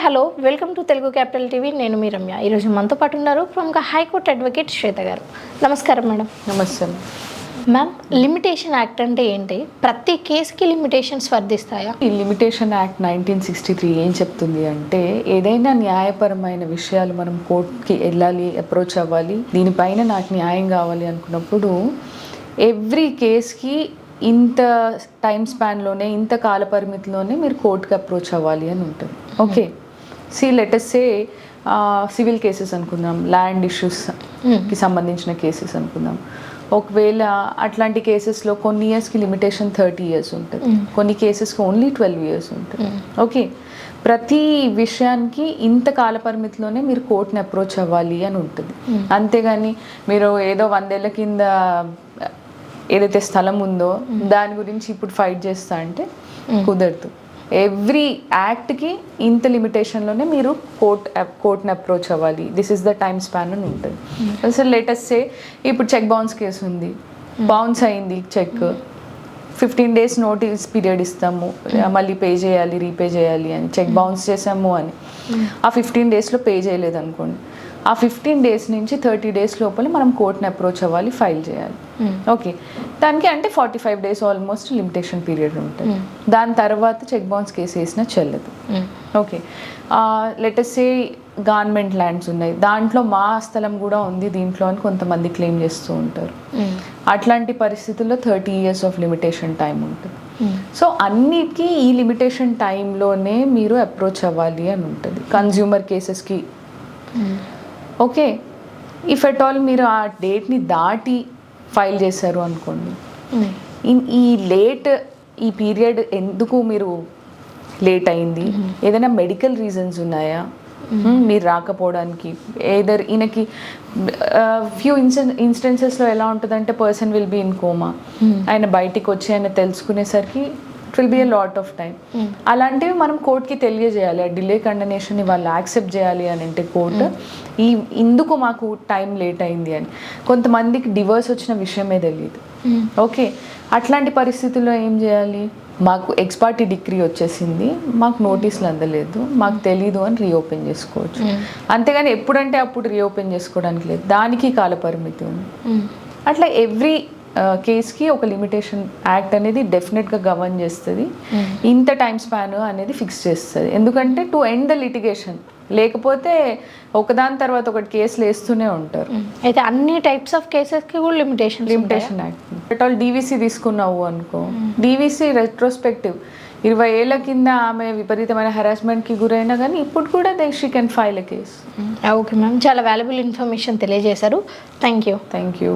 Hello welcome to Telugu capital TV. నేను మీ రమ్య. ఈరోజు మనతో పాటు ఉన్నారు ప్రముఖ హైకోర్టు అడ్వకేట్ శ్వేత గారు. నమస్కారం మేడం. నమస్తే మ్యామ్, లిమిటేషన్ యాక్ట్ అంటే ఏంటి? ప్రతి కేసుకి లిమిటేషన్స్ వర్తిస్తాయా? ఈ లిమిటేషన్ యాక్ట్ 1963 ఏం చెప్తుంది అంటే, ఏదైనా న్యాయపరమైన విషయాలు మనం కోర్టుకి వెళ్ళాలి, అప్రోచ్ అవ్వాలి, దీనిపైన నాకు న్యాయం కావాలి అనుకున్నప్పుడు ఎవ్రీ కేస్కి ఇంత టైం స్పాన్లోనే, ఇంత కాల పరిమితిలోనే మీరు కోర్టుకి అప్రోచ్ అవ్వాలి అని ఉంటుంది. Okay, let us say civil cases అనుకుందాం, ల్యాండ్ ఇష్యూస్కి సంబంధించిన కేసెస్ అనుకుందాం. ఒకవేళ అట్లాంటి కేసెస్లో కొన్ని ఇయర్స్కి లిమిటేషన్ 30 years ఉంటుంది, కొన్ని కేసెస్కి ఓన్లీ 12 years ఉంటుంది. ఓకే, ప్రతి విషయానికి ఇంత కాల పరిమితిలోనే మీరు కోర్టుని అప్రోచ్ అవ్వాలి అని ఉంటుంది. అంతేగాని మీరు ఏదో 100 ఏళ్ల కింద ఏదైతే స్థలం ఉందో దాని గురించి ఇప్పుడు ఫైట్ చేస్తా అంటే కుదరదు. ఎవ్రీ యాక్ట్కి ఇంత లిమిటేషన్లోనే మీరు కోర్ట్ని అప్రోచ్ అవ్వాలి, this is the time span అని ఉంటుంది. అసలు లేటెస్ట్ సే ఇప్పుడు చెక్ బౌన్స్ కేసు ఉంది, బౌన్స్ అయింది చెక్, 15 days నోటీస్ పీరియడ్ ఇస్తాము, మళ్ళీ పే చేయాలి, రీపే చేయాలి అని, చెక్ బౌన్స్ చేసాము అని. ఆ 15 daysలో పే చేయలేదు అనుకోండి, ఆ 15 days నుంచి 30 days లోపల మనం కోర్ట్ని అప్రోచ్ అవ్వాలి, ఫైల్ చేయాలి. ఓకే, దానికి అంటే 45 days ఆల్మోస్ట్ లిమిటేషన్ పీరియడ్ ఉంటుంది. దాని తర్వాత చెక్ బౌన్స్ కేసు వేసినా చెల్లదు. Okay, let us say government lands ఉన్నాయి, దాంట్లో మా స్థలం కూడా ఉంది దీంట్లో అని కొంతమంది క్లెయిమ్ చేస్తూ ఉంటారు. అట్లాంటి పరిస్థితుల్లో 30 years ఆఫ్ లిమిటేషన్ టైం ఉంటుంది. సో అన్నిటికీ ఈ లిమిటేషన్ టైంలోనే మీరు అప్రోచ్ అవ్వాలి అని ఉంటుంది. కన్జ్యూమర్ కేసెస్కి ఓకే, ఇఫ్ ఎట్ ఆల్ మీరు ఆ డేట్ని దాటి ఫైల్ చేశారు అనుకోండి, ఈ పీరియడ్ ఎందుకు మీరు లేట్ అయింది, ఏదైనా మెడికల్ రీజన్స్ ఉన్నాయా మీరు రాకపోవడానికి, ఏదర్ ఈయనకి ఫ్యూ ఇన్స్టెన్సెస్లో ఎలా ఉంటుందంటే person will be in coma, ఆయన బయటికి వచ్చి ఆయన తెలుసుకునేసరికి it will be a lot of time. అలాంటివి మనం కోర్టుకి తెలియజేయాలి, ఆ డిలే కండనేషన్ని వాళ్ళు యాక్సెప్ట్ చేయాలి అని అంటే కోర్టు ఇందుకు మాకు టైం లేట్ అయింది అని. కొంతమందికి డివోర్స్ వచ్చిన విషయమే తెలియదు. ఓకే, అట్లాంటి పరిస్థితుల్లో ఏం చేయాలి, మాకు ఎక్స్పార్టీ డిగ్రీ వచ్చేసింది, మాకు నోటీసులు అందలేదు, మాకు తెలీదు అని రీఓపెన్ చేసుకోవచ్చు. అంతేగాని ఎప్పుడంటే అప్పుడు రీఓపెన్ చేసుకోవడానికి లేదు, దానికి కాల పరిమితి ఉంది. అట్లా ఎవ్రీ కేస్కి ఒక లిమిటేషన్ యాక్ట్ అనేది డెఫినెట్గా గవర్న్ చేస్తుంది, ఇంత టైం స్పాన్ అనేది ఫిక్స్ చేస్తుంది. ఎందుకంటే టు ఎండ్ ద లిటిగేషన్, లేకపోతే ఒకదాని తర్వాత ఒకటి కేసులు వేస్తూనే ఉంటారు. అయితే అన్ని టైప్స్ ఆఫ్ కేసెస్కి కూడా limitation act at all DVC తీసుకున్నావు అనుకో, డీవీసీ రెట్రోస్పెక్టివ్ 20 ఏళ్ల కింద ఆమె విపరీతమైన హెరాస్మెంట్కి గురైనా కానీ ఇప్పుడు కూడా she can file a case. Okay ma'am, చాలా వాల్యుబుల్ ఇన్ఫర్మేషన్ తెలియజేశారు. Thank you.